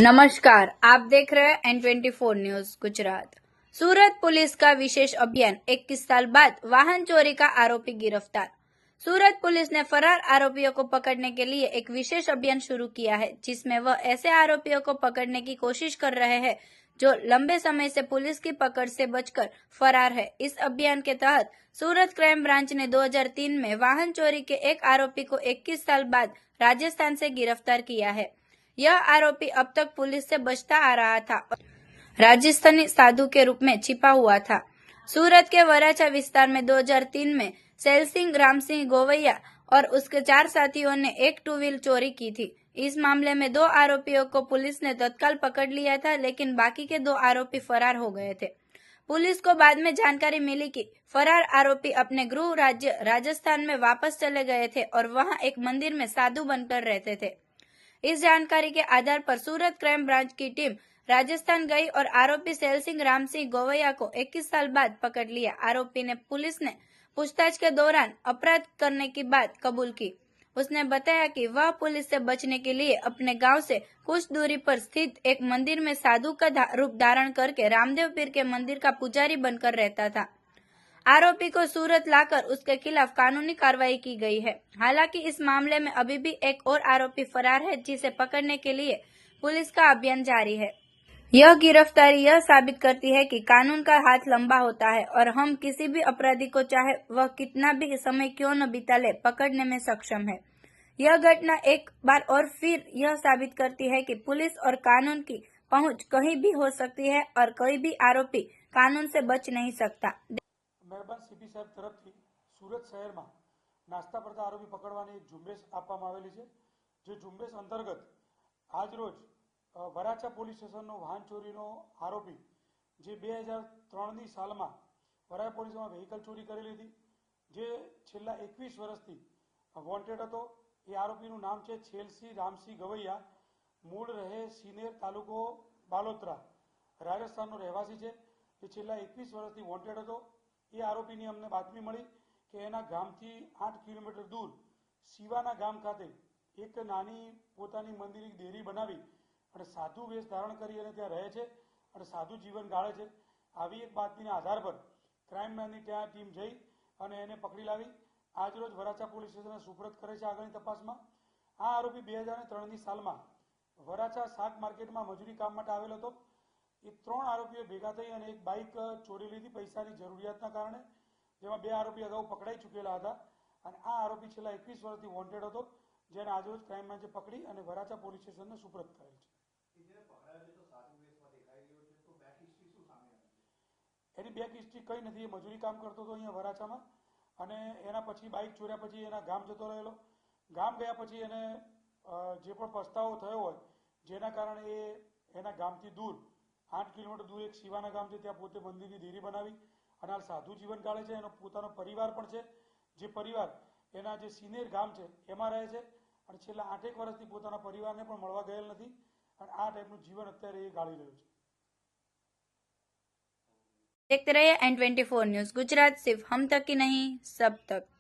नमस्कार, आप देख रहे हैं N24 न्यूज गुजरात। सूरत पुलिस का विशेष अभियान। 21 साल बाद वाहन चोरी का आरोपी गिरफ्तार। सूरत पुलिस ने फरार आरोपियों को पकड़ने के लिए एक विशेष अभियान शुरू किया है, जिसमें वह ऐसे आरोपियों को पकड़ने की कोशिश कर रहे हैं जो लंबे समय से पुलिस की पकड़ से बचकर फरार है। इस अभियान के तहत सूरत क्राइम ब्रांच ने 2003 में वाहन चोरी के एक आरोपी को 21 साल बाद राजस्थान से गिरफ्तार किया है। यह आरोपी अब तक पुलिस से बचता आ रहा था और राजस्थानी साधु के रूप में छिपा हुआ था। सूरत के वराछा विस्तार में 2003 में सेलसिंह रामसिंह गोवैया और उसके 4 साथियों ने एक 2 व्हील चोरी की थी। इस मामले में 2 आरोपियों को पुलिस ने तत्काल पकड़ लिया था, लेकिन बाकी के 2 आरोपी फरार हो गए थे। पुलिस को बाद में जानकारी मिली कि फरार आरोपी अपने गृह राज्य राजस्थान में वापस चले गए थे और वहां एक मंदिर में साधु बनकर रहते थे। इस जानकारी के आधार पर सूरत क्राइम ब्रांच की टीम राजस्थान गई और आरोपी सेलसिंह रामसिंह गोवैया को 21 साल बाद पकड़ लिया। आरोपी ने पुलिस ने पूछताछ के दौरान अपराध करने की बात कबूल की। उसने बताया कि वह पुलिस से बचने के लिए अपने गांव से कुछ दूरी पर स्थित एक मंदिर में साधु का रूप धारण करके रामदेव पीर के मंदिर का पुजारी बनकर रहता था। आरोपी को सूरत लाकर उसके खिलाफ कानूनी कार्रवाई की गई है। हालांकि इस मामले में अभी भी एक और आरोपी फरार है, जिसे पकड़ने के लिए पुलिस का अभियान जारी है। यह गिरफ्तारी यह साबित करती है कि कानून का हाथ लंबा होता है और हम किसी भी अपराधी को चाहे वह कितना भी समय क्यों न बिता ले, पकड़ने में सक्षम है। यह घटना एक बार और फिर यह साबित करती है कि पुलिस और कानून की पहुंच कहीं भी हो सकती है और कोई भी आरोपी कानून से बच नहीं सकता। મહેરબાન સીપી સાહેબ તરફથી સુરત શહેરમાં નાસ્તા પડતા આરોપી પકડવાની એક ઝુંબેશ આપવામાં આવેલી છે, જે ઝુંબેશ અંતર્ગત આજરોજ વરાછા પોલીસ સ્ટેશનનો વાહન ચોરીનો આરોપી જે 2003ની સાલમાં વરાછા પોલીસમાં વ્હીકલ ચોરી કરેલી હતી, જે છેલ્લા 21 વર્ષથી વોન્ટેડ હતો। એ આરોપીનું નામ છે છેલસિંહ રામસિંહ ગવૈયા, મૂળ રહે સિનેર, તાલુકો બાલોતરા, રાજસ્થાનનો રહેવાસી છે, જે છેલ્લા 21 વર્ષથી વોન્ટેડ હતો। એ આરોપીની અમને બાતમી મળી કે એના ગામથી 8 કિલોમીટર દૂર શિવાના ગામ ખાતે એક નાની પોતાની મંદિરની દેરી બનાવી અને સાધુ વેશ ધારણ કરી અને ત્યાં રહે છે અને સાધુ જીવન ગાળે છે। આવી એક બાતમીના આધાર પર ક્રાઇમ બ્રાન્ચની ત્યાં ટીમ જઈ અને એને પકડી લાવી આજરોજ વરાછા પોલીસ સ્ટેશનને સુપરત કરે છે આગળની તપાસમાં। આ આરોપી 2003ની સાલમાં વરાછા શાક માર્કેટમાં મજૂરી કામ માટે આવેલો હતો। એ 3 આરોપીઓ ભેગા થઈ અને એક બાઇક ચોરી લીધી પૈસાની જરૂરિયાતના કારણે, જેમાં 2 આરોપી અગાઉ પકડાઈ ચૂકેલા હતા અને આ આરોપી છેલ્લા 21 વર્ષથી વોન્ટેડ હતો, જેને આજરોજ ક્રાઇમ બ્રાન્ચે પકડી અને વરાછા પોલીસ સ્ટેશનને સુપરત કરેલ છે। એની બેક હિસ્ટ્રી કઈ નથી, એ મજૂરી કામ કરતો હતો અહીંયા વરાછામાં અને એના પછી બાઇક ચોર્યા પછી એના ગામ જતો રહેલો। ગામ ગયા પછી એને જે પણ પસ્તાવો થયો હોય જેના કારણે એ એના ગામથી દૂર 8 કિલોમીટર दूर एक शिवाना गाम है, ત્યાં પોતે મંદિરની દેરી બનાવી અને હાલ સાધુ જીવન ગાળે છે। એનો પોતાનો પરિવાર પણ છે, જે પરિવાર એના જે સિનેર ગામ છે એમાં રહે છે અને છેલ્લા 8 વર્ષથી પોતાના પરિવારને પણ મળવા ગયેલ નથી અને આ ટાઈપનું જીવન અત્યારે એ ગાળી રહ્યો છે। देखते रहिए N24 न्यूज गुजरात। सिर्फ हम तक ही नहीं, सब तक।